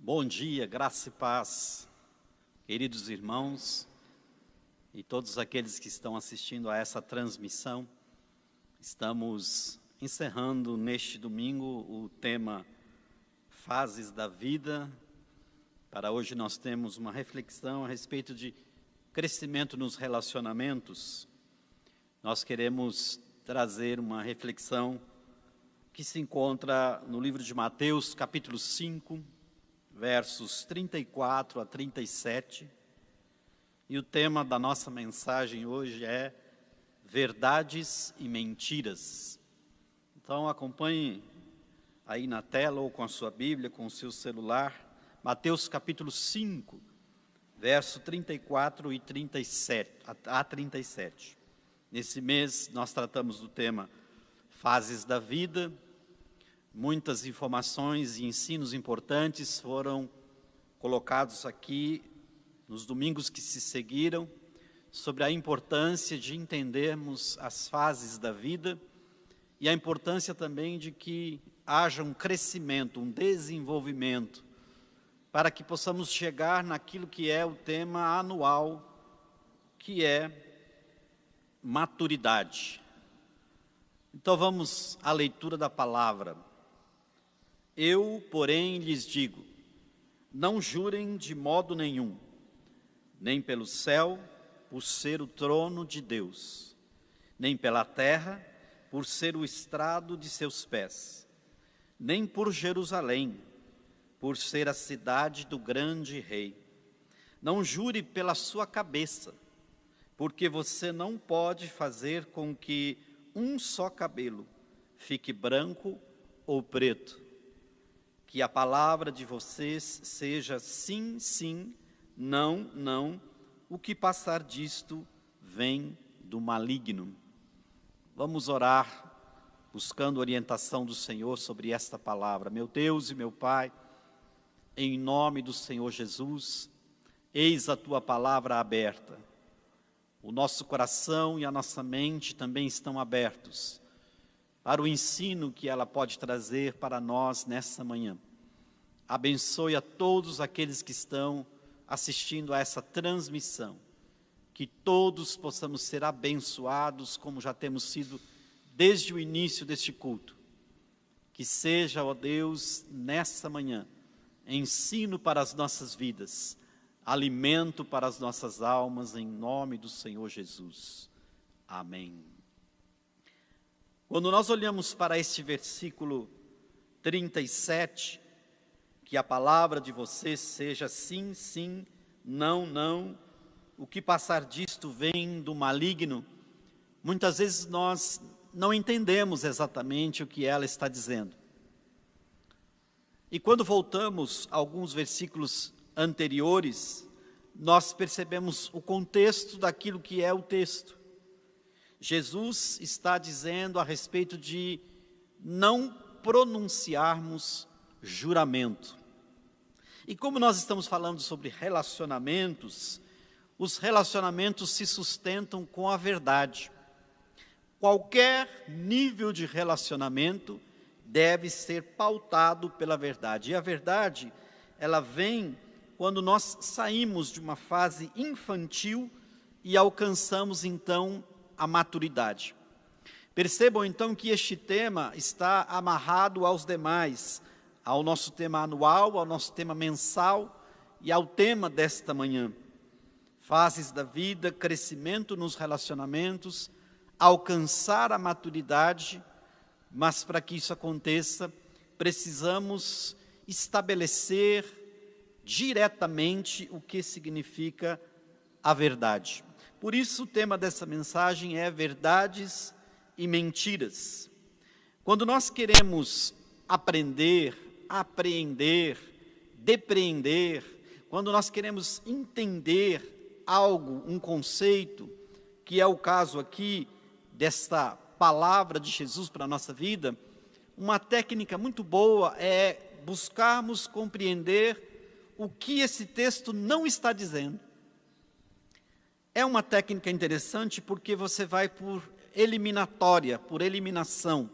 Bom dia, graça e paz, queridos irmãos e todos aqueles que estão assistindo a essa transmissão. Estamos encerrando neste domingo o tema Fases da Vida. Para hoje nós temos uma reflexão a respeito de crescimento nos relacionamentos. Nós queremos trazer uma reflexão que se encontra no livro de Mateus, capítulo 5, versos 34 a 37, e o tema da nossa mensagem hoje é verdades e mentiras. Então acompanhe aí na tela ou com a sua Bíblia, com o seu celular, Mateus capítulo 5, verso 34 e 37, a 37. Nesse mês nós tratamos do tema Fases da Vida. Muitas informações e ensinos importantes foram colocados aqui nos domingos que se seguiram, sobre a importância de entendermos as fases da vida e a importância também de que haja um crescimento, um desenvolvimento, para que possamos chegar naquilo que é o tema anual, que é maturidade. Então vamos à leitura da palavra. Eu, porém, lhes digo, não jurem de modo nenhum, nem pelo céu, por ser o trono de Deus, nem pela terra, por ser o estrado de seus pés, nem por Jerusalém, por ser a cidade do grande rei. Não jure pela sua cabeça, porque você não pode fazer com que um só cabelo fique branco ou preto. Que a palavra de vocês seja sim, sim, não, não. O que passar disto vem do maligno. Vamos orar, buscando orientação do Senhor sobre esta palavra. Meu Deus e meu Pai, em nome do Senhor Jesus, eis a Tua palavra aberta. O nosso coração e a nossa mente também estão abertos para o ensino que ela pode trazer para nós nessa manhã. Abençoe a todos aqueles que estão assistindo a essa transmissão, que todos possamos ser abençoados como já temos sido desde o início deste culto. Que seja, ó Deus, nessa manhã, ensino para as nossas vidas, alimento para as nossas almas, em nome do Senhor Jesus. Amém. Quando nós olhamos para este versículo 37, que a palavra de vocês seja sim, sim, não, não, o que passar disto vem do maligno, muitas vezes nós não entendemos exatamente o que ela está dizendo. E quando voltamos a alguns versículos anteriores, nós percebemos o contexto daquilo que é o texto. Jesus está dizendo a respeito de não pronunciarmos juramento. E como nós estamos falando sobre relacionamentos, os relacionamentos se sustentam com a verdade. Qualquer nível de relacionamento deve ser pautado pela verdade. E a verdade, ela vem quando nós saímos de uma fase infantil e alcançamos então a maturidade. Percebam então que este tema está amarrado aos demais, ao nosso tema anual, ao nosso tema mensal e ao tema desta manhã. Fases da vida, crescimento nos relacionamentos, alcançar a maturidade, mas para que isso aconteça, precisamos estabelecer diretamente o que significa a verdade. Por isso o tema dessa mensagem é verdades e mentiras. Quando nós queremos aprender, apreender, depreender, quando nós queremos entender algo, um conceito, que é o caso aqui desta palavra de Jesus para a nossa vida, uma técnica muito boa é buscarmos compreender o que esse texto não está dizendo. É uma técnica interessante porque você vai por eliminatória, por eliminação.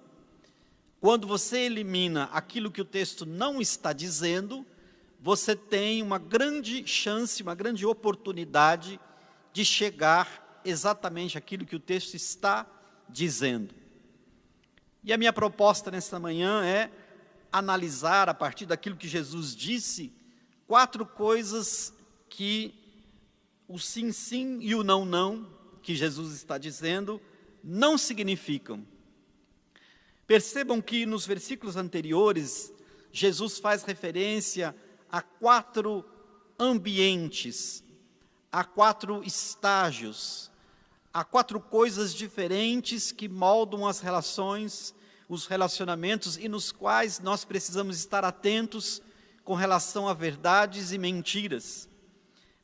Quando você elimina aquilo que o texto não está dizendo, você tem uma grande chance, uma grande oportunidade de chegar exatamente àquilo que o texto está dizendo. E a minha proposta nesta manhã é analisar, a partir daquilo que Jesus disse, 4 coisas que o sim, sim e o não, não, que Jesus está dizendo, não significam. Percebam que nos versículos anteriores, Jesus faz referência a 4 ambientes, a 4 estágios, a 4 coisas diferentes que moldam as relações, os relacionamentos e nos quais nós precisamos estar atentos com relação a verdades e mentiras.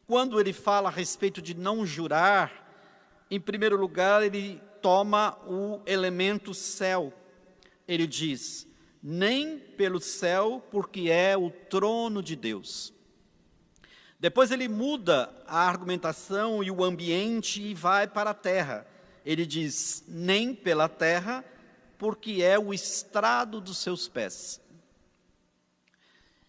Quando ele fala a respeito de não jurar, em primeiro lugar ele toma o elemento céu. Ele diz, nem pelo céu, porque é o trono de Deus. Depois ele muda a argumentação e o ambiente e vai para a terra. Ele diz, nem pela terra, porque é o estrado dos seus pés.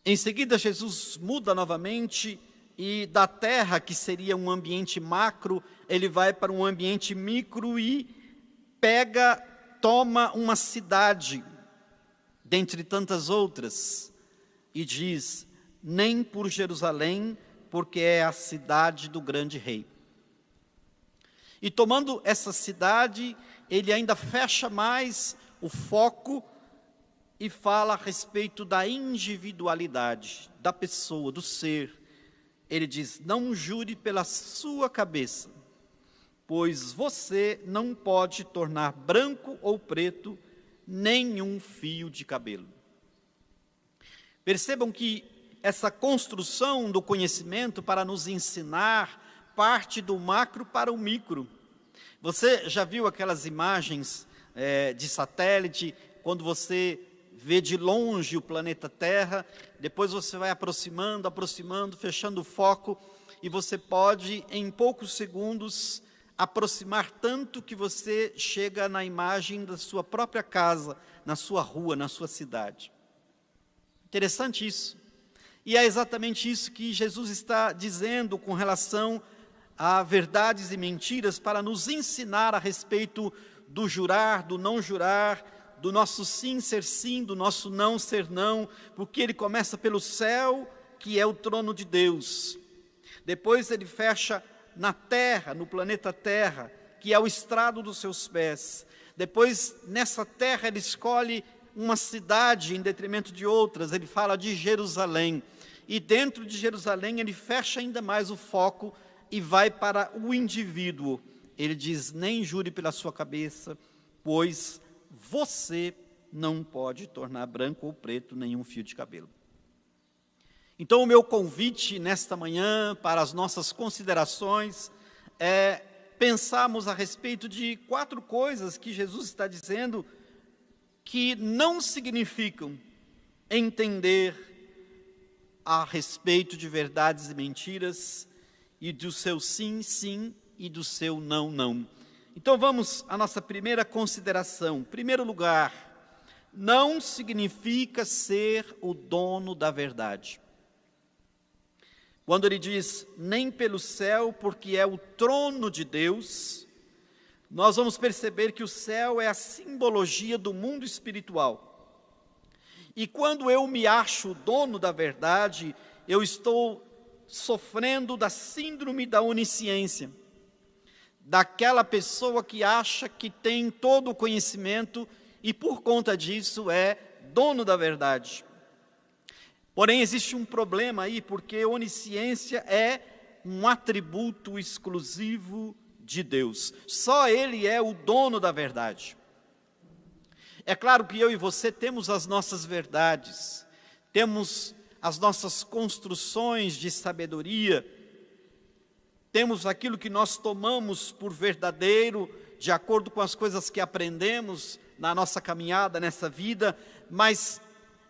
Em seguida, Jesus muda novamente e da terra, que seria um ambiente macro, ele vai para um ambiente micro e toma uma cidade, dentre tantas outras, e diz, nem por Jerusalém, porque é a cidade do grande rei. E tomando essa cidade, ele ainda fecha mais o foco e fala a respeito da individualidade da pessoa, do ser. Ele diz, não jure pela sua cabeça, pois você não pode tornar branco ou preto nenhum fio de cabelo. Percebam que essa construção do conhecimento para nos ensinar parte do macro para o micro. Você já viu aquelas imagens de satélite, quando você vê de longe o planeta Terra, depois você vai aproximando, fechando o foco, e você pode, em poucos segundos, aproximar tanto que você chega na imagem da sua própria casa, na sua rua, na sua cidade. Interessante isso. E é exatamente isso que Jesus está dizendo com relação a verdades e mentiras para nos ensinar a respeito do jurar, do não jurar, do nosso sim ser sim, do nosso não ser não, porque ele começa pelo céu, que é o trono de Deus. Depois ele fecha na terra, no planeta Terra, que é o estrado dos seus pés. Depois, nessa terra, ele escolhe uma cidade em detrimento de outras, ele fala de Jerusalém. E dentro de Jerusalém, ele fecha ainda mais o foco e vai para o indivíduo. Ele diz, nem jure pela sua cabeça, pois você não pode tornar branco ou preto nenhum fio de cabelo. Então, o meu convite nesta manhã para as nossas considerações é pensarmos a respeito de 4 coisas que Jesus está dizendo que não significam entender a respeito de verdades e mentiras e do seu sim, sim e do seu não, não. Então vamos à nossa primeira consideração. Em primeiro lugar, não significa ser o dono da verdade. Quando ele diz, nem pelo céu, porque é o trono de Deus, nós vamos perceber que o céu é a simbologia do mundo espiritual. E quando eu me acho dono da verdade, eu estou sofrendo da síndrome da onisciência, daquela pessoa que acha que tem todo o conhecimento e por conta disso é dono da verdade. Porém, existe um problema aí, porque onisciência é um atributo exclusivo de Deus. Só Ele é o dono da verdade. É claro que eu e você temos as nossas verdades, temos as nossas construções de sabedoria, temos aquilo que nós tomamos por verdadeiro, de acordo com as coisas que aprendemos na nossa caminhada nessa vida, mas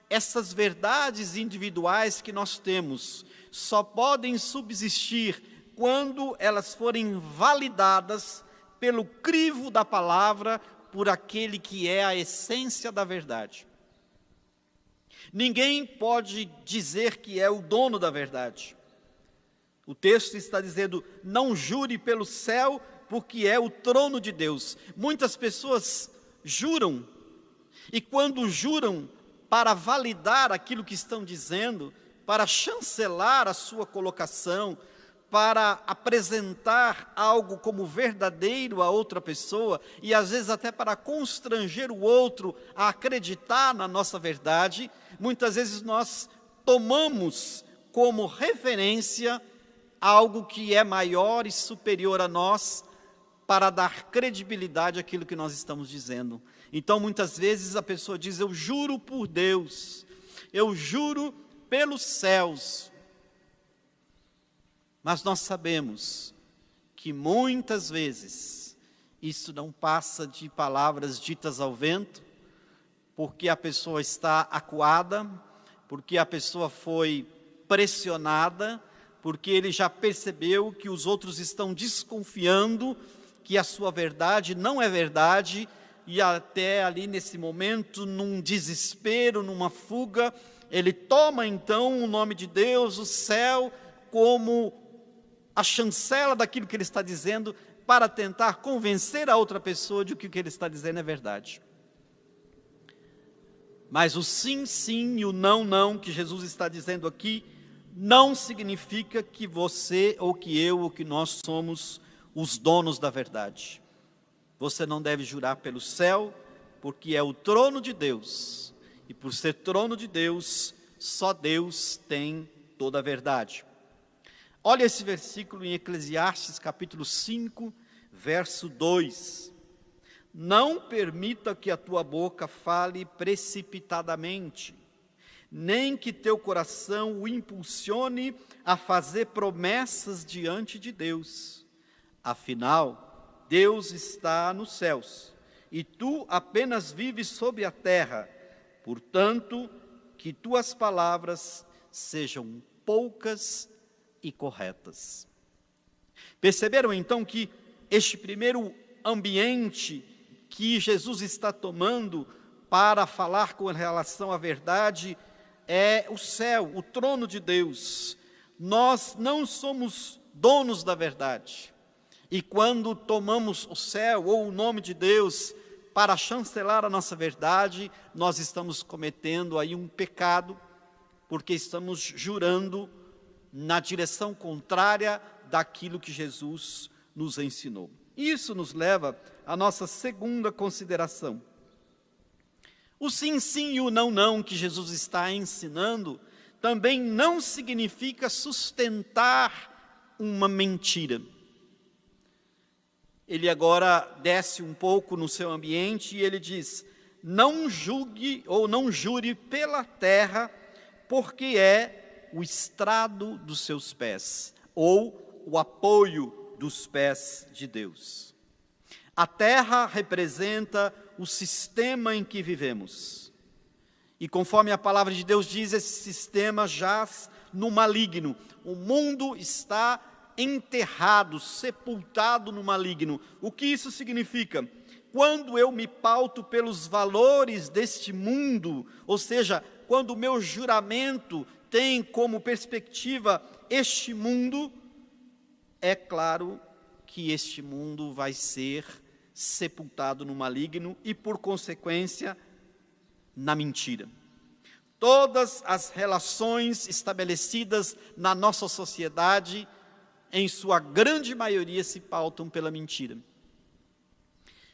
essas verdades individuais que nós temos só podem subsistir quando elas forem validadas pelo crivo da palavra, por aquele que é a essência da verdade. Ninguém pode dizer que é o dono da verdade. O texto está dizendo: não jure pelo céu, porque é o trono de Deus. Muitas pessoas juram, e quando juram para validar aquilo que estão dizendo, para chancelar a sua colocação, para apresentar algo como verdadeiro a outra pessoa, e às vezes até para constranger o outro a acreditar na nossa verdade, muitas vezes nós tomamos como referência algo que é maior e superior a nós, para dar credibilidade àquilo que nós estamos dizendo. Então, muitas vezes a pessoa diz: eu juro por Deus, eu juro pelos céus. Mas nós sabemos que muitas vezes isso não passa de palavras ditas ao vento, porque a pessoa está acuada, porque a pessoa foi pressionada, porque ele já percebeu que os outros estão desconfiando que a sua verdade não é verdade, e até ali nesse momento, num desespero, numa fuga, ele toma então o nome de Deus, o céu, como a chancela daquilo que ele está dizendo, para tentar convencer a outra pessoa de que o que ele está dizendo é verdade. Mas o sim, sim e o não, não que Jesus está dizendo aqui, não significa que você, ou que eu, ou que nós somos os donos da verdade. Você não deve jurar pelo céu, porque é o trono de Deus, e por ser trono de Deus, só Deus tem toda a verdade. Olha esse versículo em Eclesiastes capítulo 5, verso 2. Não permita que a tua boca fale precipitadamente, nem que teu coração o impulsione a fazer promessas diante de Deus. Afinal, Deus está nos céus, e tu apenas vives sobre a terra. Portanto, que tuas palavras sejam poucas e corretas. Perceberam então que este primeiro ambiente que Jesus está tomando para falar com relação à verdade é o céu, o trono de Deus. Nós não somos donos da verdade. E quando tomamos o céu ou o nome de Deus para chancelar a nossa verdade, nós estamos cometendo aí um pecado, porque estamos jurando na direção contrária daquilo que Jesus nos ensinou. Isso nos leva à nossa segunda consideração. O sim, sim e o não, não que Jesus está ensinando também não significa sustentar uma mentira. Ele agora desce um pouco no seu ambiente e ele diz: não julgue ou não jure pela terra, porque é o estrado dos seus pés, ou o apoio dos pés de Deus. A terra representa o sistema em que vivemos. E conforme a palavra de Deus diz, esse sistema jaz no maligno. O mundo está enterrado, sepultado no maligno. O que isso significa? Quando eu me pauto pelos valores deste mundo, ou seja, quando o meu juramento tem como perspectiva este mundo, é claro que este mundo vai ser sepultado no maligno e, por consequência, na mentira. Todas as relações estabelecidas na nossa sociedade, em sua grande maioria, se pautam pela mentira.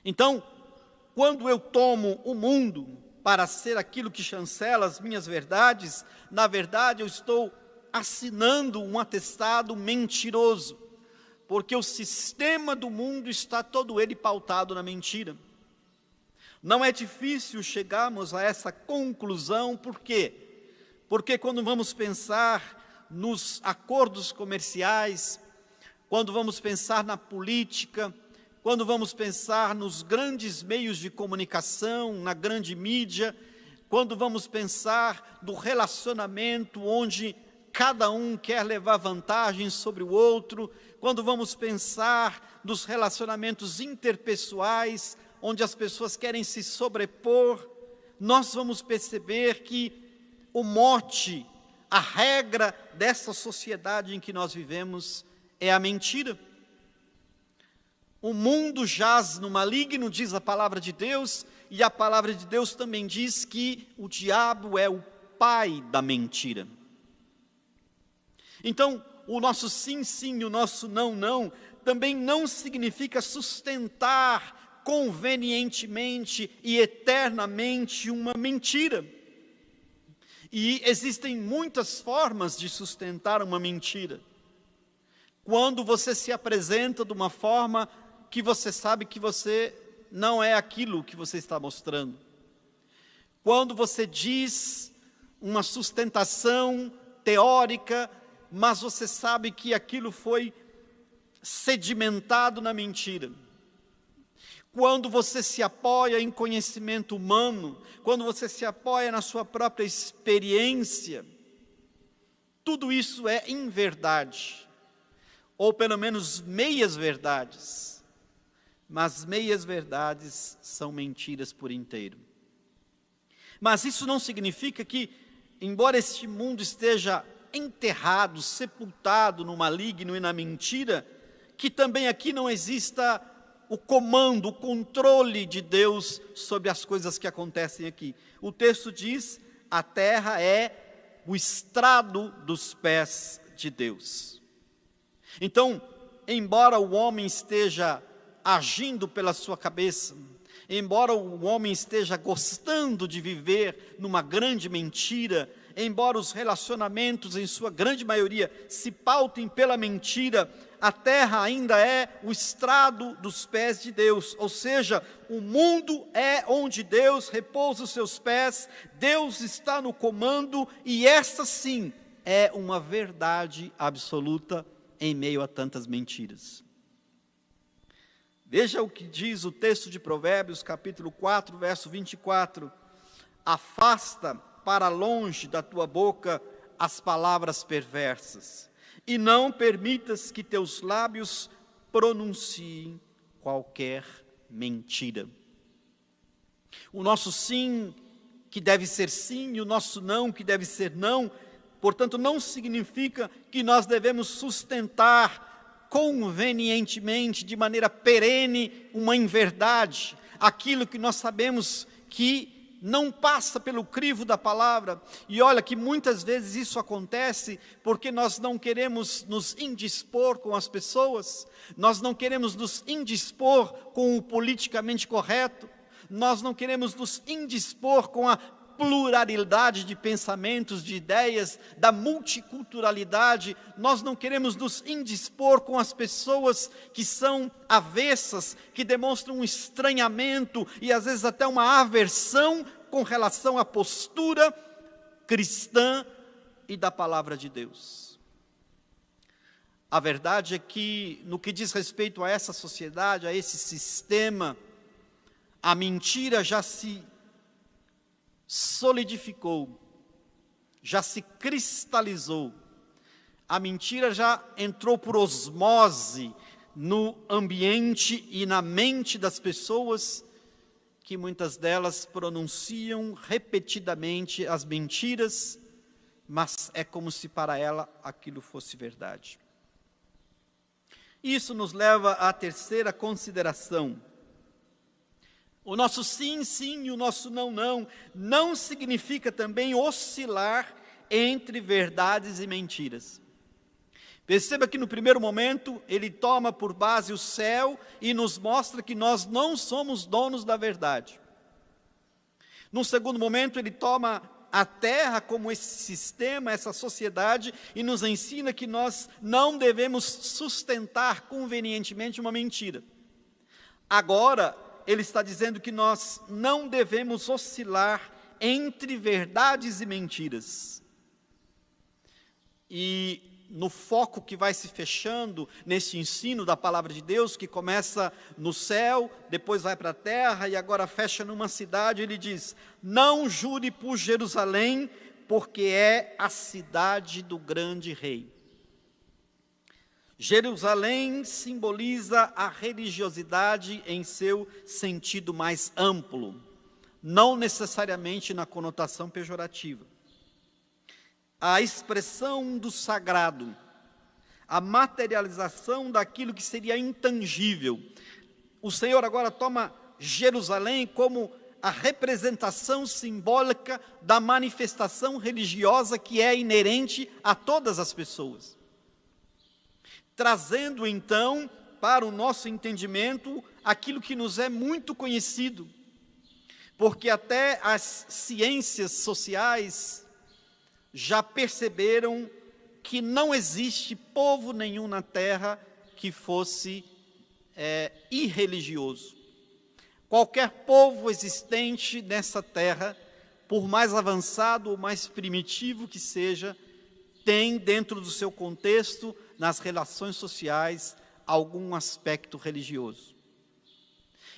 Então, quando eu tomo o mundo para ser aquilo que chancela as minhas verdades, na verdade eu estou assinando um atestado mentiroso, porque o sistema do mundo está todo ele pautado na mentira. Não é difícil chegarmos a essa conclusão, por quê? Porque quando vamos pensar nos acordos comerciais, quando vamos pensar na política, quando vamos pensar nos grandes meios de comunicação, na grande mídia, quando vamos pensar do relacionamento onde cada um quer levar vantagem sobre o outro, quando vamos pensar dos relacionamentos interpessoais, onde as pessoas querem se sobrepor, nós vamos perceber que o mote, a regra dessa sociedade em que nós vivemos é a mentira. O mundo jaz no maligno, diz a palavra de Deus, e a palavra de Deus também diz que o diabo é o pai da mentira. Então, o nosso sim, sim, e o nosso não, não, também não significa sustentar convenientemente e eternamente uma mentira. E existem muitas formas de sustentar uma mentira. Quando você se apresenta de uma forma que você sabe que você não é aquilo que você está mostrando. Quando você diz uma sustentação teórica, mas você sabe que aquilo foi sedimentado na mentira. Quando você se apoia em conhecimento humano, quando você se apoia na sua própria experiência, tudo isso é inverdade, ou pelo menos meias verdades, mas meias verdades são mentiras por inteiro. Mas isso não significa que, embora este mundo esteja enterrado, sepultado no maligno e na mentira, que também aqui não exista o comando, o controle de Deus sobre as coisas que acontecem aqui. O texto diz: a terra é o estrado dos pés de Deus. Então, embora o homem esteja agindo pela sua cabeça, embora o homem esteja gostando de viver numa grande mentira, embora os relacionamentos, em sua grande maioria, se pautem pela mentira, a terra ainda é o estrado dos pés de Deus, ou seja, o mundo é onde Deus repousa os seus pés, Deus está no comando, e esta sim é uma verdade absoluta em meio a tantas mentiras. Veja o que diz o texto de Provérbios, capítulo 4, verso 24: afasta para longe da tua boca as palavras perversas, e não permitas que teus lábios pronunciem qualquer mentira. O nosso sim, que deve ser sim, e o nosso não, que deve ser não, portanto, não significa que nós devemos sustentar convenientemente, de maneira perene, uma inverdade, aquilo que nós sabemos que não passa pelo crivo da palavra. E olha que muitas vezes isso acontece porque nós não queremos nos indispor com as pessoas, nós não queremos nos indispor com o politicamente correto, nós não queremos nos indispor com a pluralidade de pensamentos, de ideias, da multiculturalidade, nós não queremos nos indispor com as pessoas que são avessas, que demonstram um estranhamento e às vezes até uma aversão com relação à postura cristã e da palavra de Deus. A verdade é que, no que diz respeito a essa sociedade, a esse sistema, a mentira já se solidificou, já se cristalizou, a mentira já entrou por osmose no ambiente e na mente das pessoas, que muitas delas pronunciam repetidamente as mentiras, mas é como se para ela aquilo fosse verdade. Isso nos leva à terceira consideração. O nosso sim, sim e o nosso não, não, não significa também oscilar entre verdades e mentiras. Perceba que no primeiro momento ele toma por base o céu e nos mostra que nós não somos donos da verdade. No segundo momento ele toma a terra como esse sistema, essa sociedade, e nos ensina que nós não devemos sustentar convenientemente uma mentira. Agora, ele está dizendo que nós não devemos oscilar entre verdades e mentiras. E no foco que vai se fechando nesse ensino da palavra de Deus, que começa no céu, depois vai para a terra e agora fecha numa cidade, ele diz: não jure por Jerusalém, porque é a cidade do grande rei. Jerusalém simboliza a religiosidade em seu sentido mais amplo, não necessariamente na conotação pejorativa. a expressão do sagrado, a materialização daquilo que seria intangível. O Senhor agora toma Jerusalém como a representação simbólica da manifestação religiosa que é inerente a todas as pessoas, trazendo então para o nosso entendimento aquilo que nos é muito conhecido, porque até as ciências sociais já perceberam que não existe povo nenhum na terra que fosse irreligioso. Qualquer povo existente nessa terra, por mais avançado ou mais primitivo que seja, tem dentro do seu contexto, nas relações sociais, algum aspecto religioso.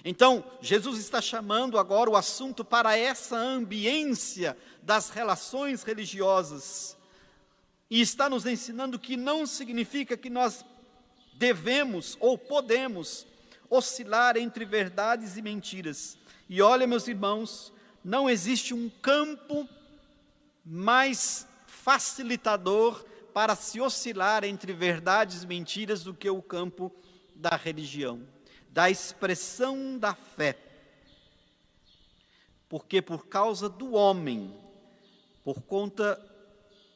Então, Jesus está chamando agora o assunto para essa ambiência das relações religiosas, e está nos ensinando que não significa que nós devemos ou podemos oscilar entre verdades e mentiras. E olha, meus irmãos, não existe um campo mais facilitador para se oscilar entre verdades e mentiras do que o campo da religião, da expressão da fé. Porque por causa do homem, por conta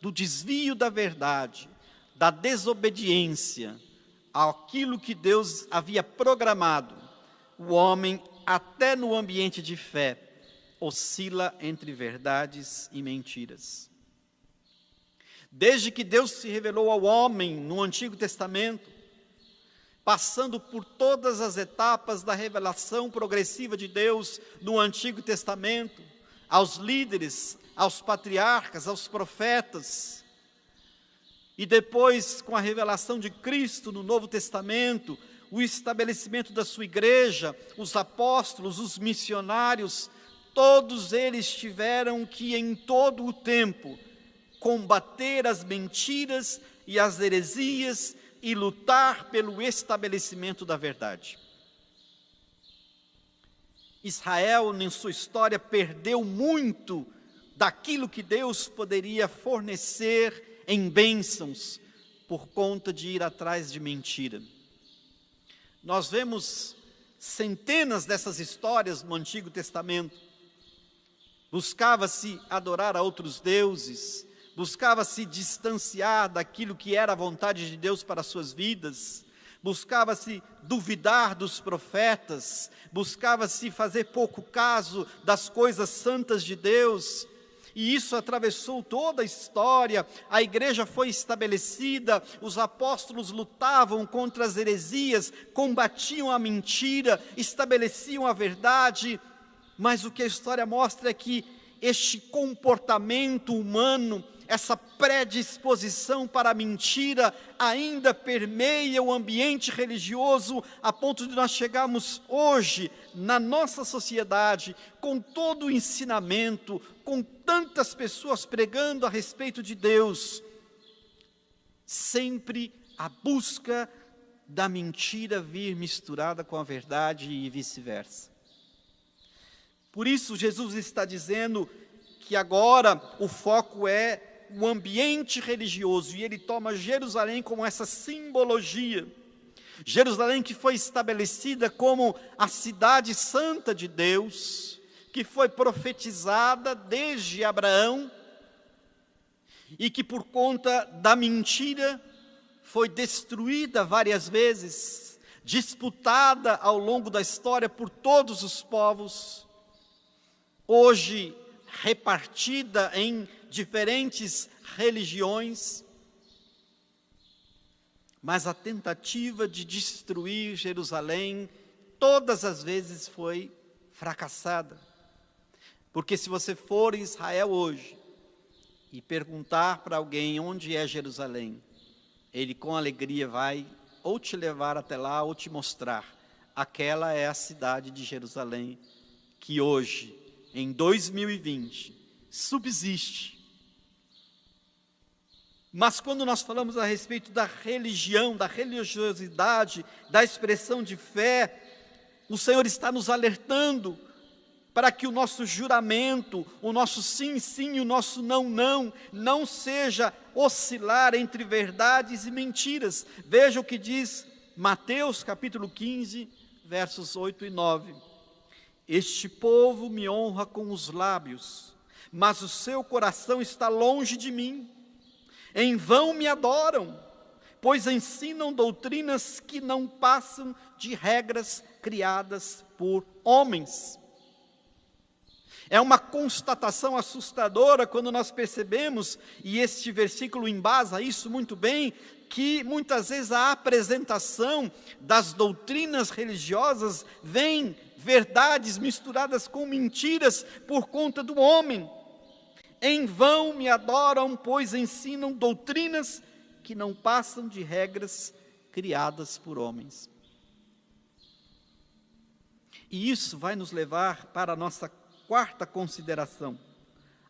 do desvio da verdade, da desobediência àquilo que Deus havia programado, o homem, até no ambiente de fé, oscila entre verdades e mentiras. Desde que Deus se revelou ao homem no Antigo Testamento, passando por todas as etapas da revelação progressiva de Deus no Antigo Testamento, aos líderes, aos patriarcas, aos profetas, e depois com a revelação de Cristo no Novo Testamento, o estabelecimento da sua igreja, os apóstolos, os missionários, todos eles tiveram que em todo o tempo combater as mentiras e as heresias e lutar pelo estabelecimento da verdade. Israel, em sua história, perdeu muito daquilo que Deus poderia fornecer em bênçãos, por conta de ir atrás de mentira. Nós vemos centenas dessas histórias no Antigo Testamento. Buscava-se adorar a outros deuses, buscava-se distanciar daquilo que era a vontade de Deus para as suas vidas, buscava-se duvidar dos profetas, buscava-se fazer pouco caso das coisas santas de Deus, e isso atravessou toda a história. A igreja foi estabelecida, os apóstolos lutavam contra as heresias, combatiam a mentira, estabeleciam a verdade, mas o que a história mostra é que este comportamento humano, essa predisposição para a mentira ainda permeia o ambiente religioso, a ponto de nós chegarmos hoje, na nossa sociedade, com todo o ensinamento, com tantas pessoas pregando a respeito de Deus, sempre a busca da mentira vir misturada com a verdade e vice-versa. Por isso Jesus está dizendo que agora o foco é o ambiente religioso, e ele toma Jerusalém como essa simbologia. Jerusalém que foi estabelecida como a cidade santa de Deus, que foi profetizada desde Abraão, e que por conta da mentira foi destruída várias vezes, disputada ao longo da história por todos os povos, hoje repartida em diferentes religiões, mas a tentativa de destruir Jerusalém todas as vezes foi fracassada. Porque se você for em Israel hoje e perguntar para alguém onde é Jerusalém, ele com alegria vai ou te levar até lá ou te mostrar. Aquela é a cidade de Jerusalém que hoje, em 2020, subsiste. Mas quando nós falamos a respeito da religião, da religiosidade, da expressão de fé, o Senhor está nos alertando para que o nosso juramento, o nosso sim, sim e o nosso não, não, não seja oscilar entre verdades e mentiras. Veja o que diz Mateus capítulo 15, versos 8 e 9. Este povo me honra com os lábios, mas o seu coração está longe de mim. Em vão me adoram, pois ensinam doutrinas que não passam de regras criadas por homens. É uma constatação assustadora quando nós percebemos, e este versículo embasa isso muito bem, que muitas vezes a apresentação das doutrinas religiosas vem verdades misturadas com mentiras por conta do homem. Em vão me adoram, pois ensinam doutrinas que não passam de regras criadas por homens. E isso vai nos levar para a nossa quarta consideração,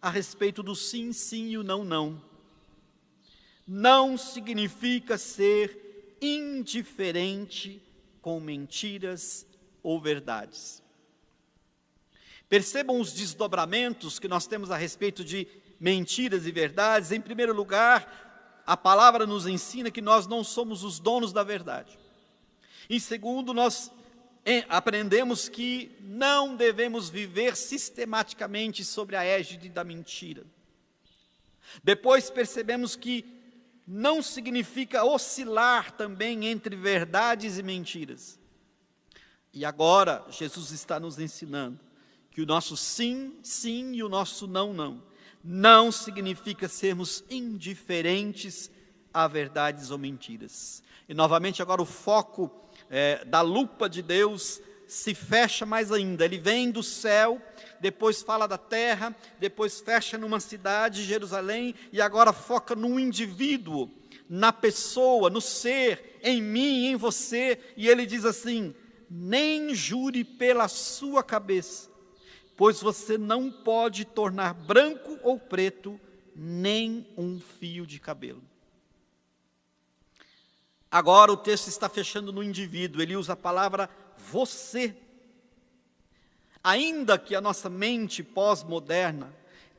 a respeito do sim, sim e o não, não. Não significa ser indiferente com mentiras ou verdades. Percebam os desdobramentos que nós temos a respeito de mentiras e verdades. Em primeiro lugar, a palavra nos ensina que nós não somos os donos da verdade. Em segundo, nós aprendemos que não devemos viver sistematicamente sobre a égide da mentira. Depois percebemos que não significa oscilar também entre verdades e mentiras. E agora Jesus está nos ensinando que o nosso sim, sim e o nosso não, não, não significa sermos indiferentes a verdades ou mentiras. E novamente agora o foco da lupa de Deus se fecha mais ainda. Ele vem do céu, depois fala da terra, depois fecha numa cidade, Jerusalém, e agora foca no indivíduo, na pessoa, no ser, em mim, em você. E ele diz assim: nem jure pela sua cabeça, pois você não pode tornar branco ou preto nem um fio de cabelo. Agora o texto está fechando no indivíduo, ele usa a palavra você. Ainda que a nossa mente pós-moderna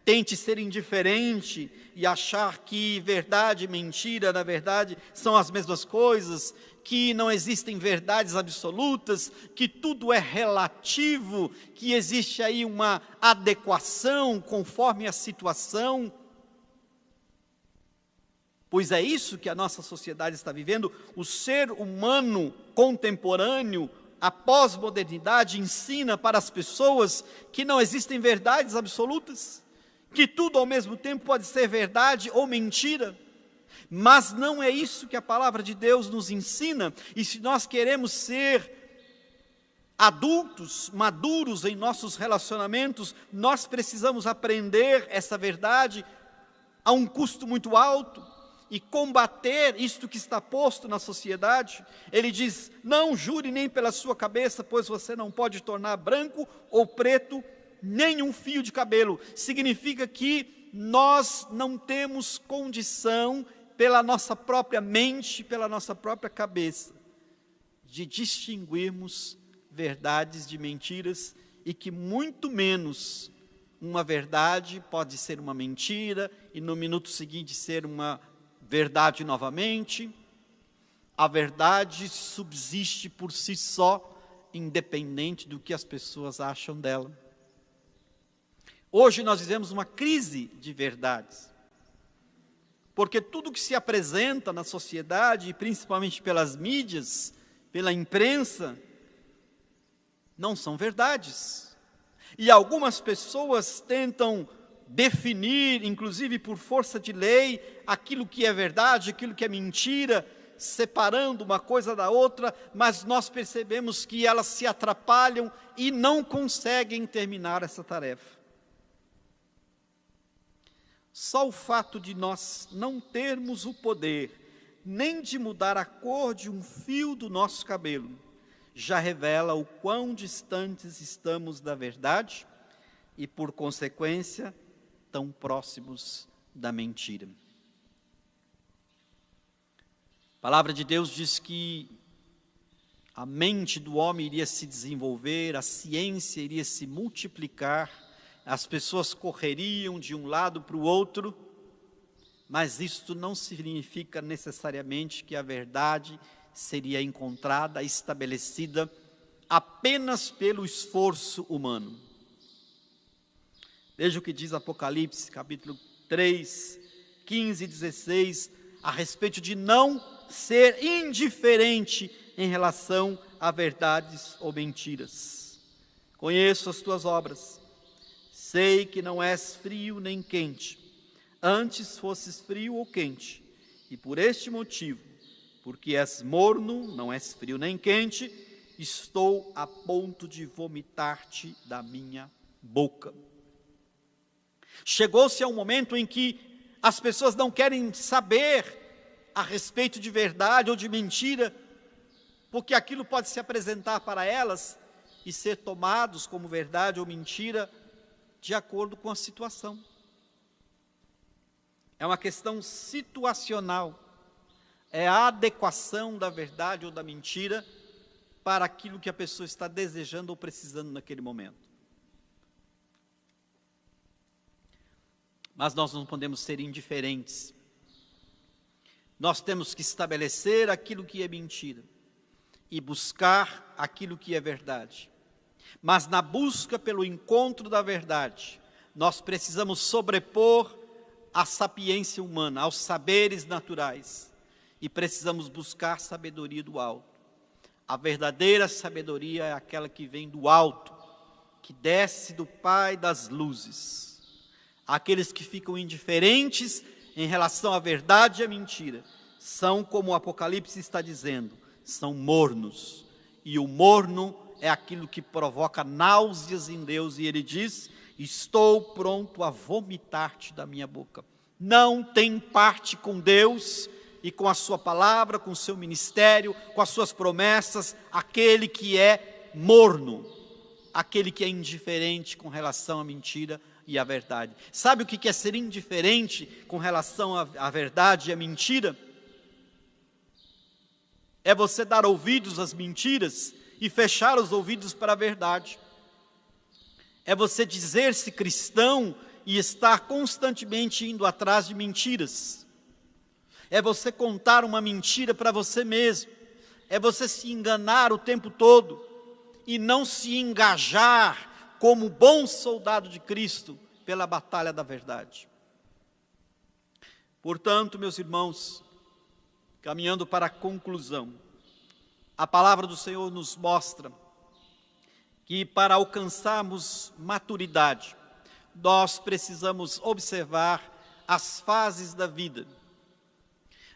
tente ser indiferente e achar que verdade e mentira, na verdade, são as mesmas coisas, que não existem verdades absolutas, que tudo é relativo, que existe aí uma adequação conforme a situação. Pois é isso que a nossa sociedade está vivendo. O ser humano contemporâneo, a pós-modernidade, ensina para as pessoas que não existem verdades absolutas, que tudo ao mesmo tempo pode ser verdade ou mentira. Mas não é isso que a palavra de Deus nos ensina. E se nós queremos ser adultos, maduros em nossos relacionamentos, nós precisamos aprender essa verdade a um custo muito alto e combater isto que está posto na sociedade. Ele diz: não jure nem pela sua cabeça, pois você não pode tornar branco ou preto nem um fio de cabelo. Significa que nós não temos condição, pela nossa própria mente, pela nossa própria cabeça, de distinguirmos verdades de mentiras, e que muito menos uma verdade pode ser uma mentira e no minuto seguinte ser uma verdade novamente. A verdade subsiste por si só, independente do que as pessoas acham dela. Hoje nós vivemos uma crise de verdades, porque tudo que se apresenta na sociedade, e principalmente pelas mídias, pela imprensa, não são verdades. E algumas pessoas tentam definir, inclusive por força de lei, aquilo que é verdade, aquilo que é mentira, separando uma coisa da outra, mas nós percebemos que elas se atrapalham e não conseguem terminar essa tarefa. Só o fato de nós não termos o poder nem de mudar a cor de um fio do nosso cabelo já revela o quão distantes estamos da verdade e, por consequência, tão próximos da mentira. A palavra de Deus diz que a mente do homem iria se desenvolver, a ciência iria se multiplicar, as pessoas correriam de um lado para o outro, mas isto não significa necessariamente que a verdade seria encontrada, estabelecida apenas pelo esforço humano. Veja o que diz Apocalipse, capítulo 3, 15 e 16, a respeito de não ser indiferente em relação a verdades ou mentiras. Conheço as tuas obras, sei que não és frio nem quente, antes fosses frio ou quente, e por este motivo, porque és morno, não és frio nem quente, estou a ponto de vomitar-te da minha boca. Chegou-se a um momento em que as pessoas não querem saber a respeito de verdade ou de mentira, porque aquilo pode se apresentar para elas e ser tomados como verdade ou mentira de acordo com a situação. É uma questão situacional, é a adequação da verdade ou da mentira para aquilo que a pessoa está desejando ou precisando naquele momento. Mas nós não podemos ser indiferentes. Nós temos que estabelecer aquilo que é mentira e buscar aquilo que é verdade. Mas na busca pelo encontro da verdade, nós precisamos sobrepor a sapiência humana, aos saberes naturais, e precisamos buscar sabedoria do alto. A verdadeira sabedoria é aquela que vem do alto, que desce do Pai das luzes. Aqueles que ficam indiferentes em relação à verdade e à mentira, são, como o Apocalipse está dizendo, são mornos. E o morno é aquilo que provoca náuseas em Deus, e ele diz: estou pronto a vomitar-te da minha boca. Não tem parte com Deus e com a sua palavra, com o seu ministério, com as suas promessas, aquele que é morno, aquele que é indiferente com relação à mentira e à verdade. Sabe o que é ser indiferente com relação à verdade e à mentira? É você dar ouvidos às mentiras e fechar os ouvidos para a verdade. É você dizer-se cristão e estar constantemente indo atrás de mentiras. É você contar uma mentira para você mesmo. É você se enganar o tempo todo e não se engajar como bom soldado de Cristo pela batalha da verdade. Portanto, meus irmãos, caminhando para a conclusão, a palavra do Senhor nos mostra que para alcançarmos maturidade, nós precisamos observar as fases da vida.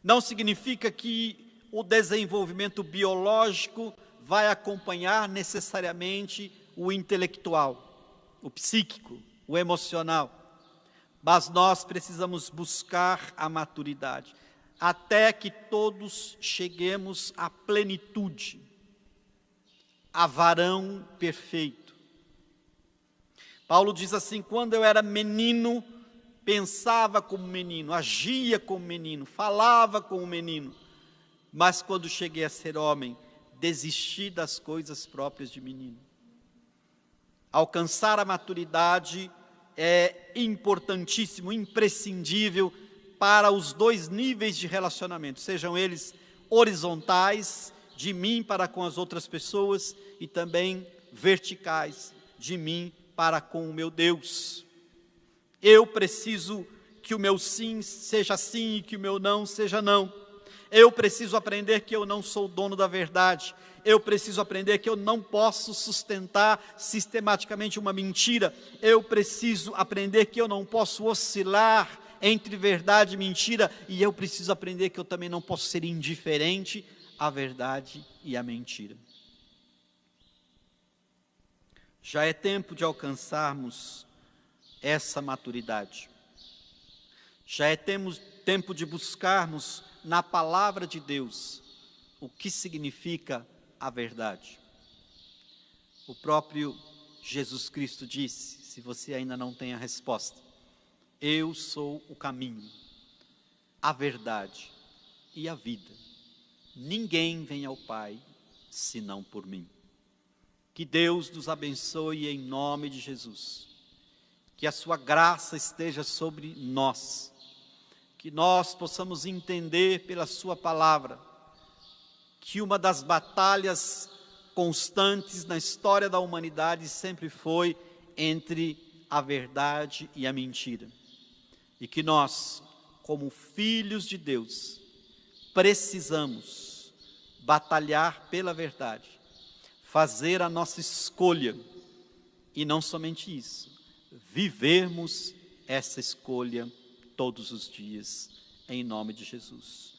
Não significa que o desenvolvimento biológico vai acompanhar necessariamente o intelectual, o psíquico, o emocional, mas nós precisamos buscar a maturidade, até que todos cheguemos à plenitude, a varão perfeito. Paulo diz assim: quando eu era menino, pensava como menino, agia como menino, falava como menino, mas quando cheguei a ser homem, desisti das coisas próprias de menino. Alcançar a maturidade é importantíssimo, imprescindível para os dois níveis de relacionamento, sejam eles horizontais, de mim para com as outras pessoas, e também verticais, de mim para com o meu Deus. Eu preciso que o meu sim seja sim e que o meu não seja não. Eu preciso aprender que eu não sou dono da verdade. Eu preciso aprender que eu não posso sustentar sistematicamente uma mentira. Eu preciso aprender que eu não posso oscilar entre verdade e mentira. E eu preciso aprender que eu também não posso ser indiferente à verdade e à mentira. Já é tempo de alcançarmos essa maturidade. Já é tempo de buscarmos na palavra de Deus o que significa a verdade. O próprio Jesus Cristo disse, se você ainda não tem a resposta: eu sou o caminho, a verdade e a vida. Ninguém vem ao Pai senão por mim. Que Deus nos abençoe em nome de Jesus. Que a sua graça esteja sobre nós. Que nós possamos entender pela sua palavra que uma das batalhas constantes na história da humanidade sempre foi entre a verdade e a mentira. E que nós, como filhos de Deus, precisamos batalhar pela verdade, fazer a nossa escolha, e não somente isso, vivermos essa escolha todos os dias, em nome de Jesus.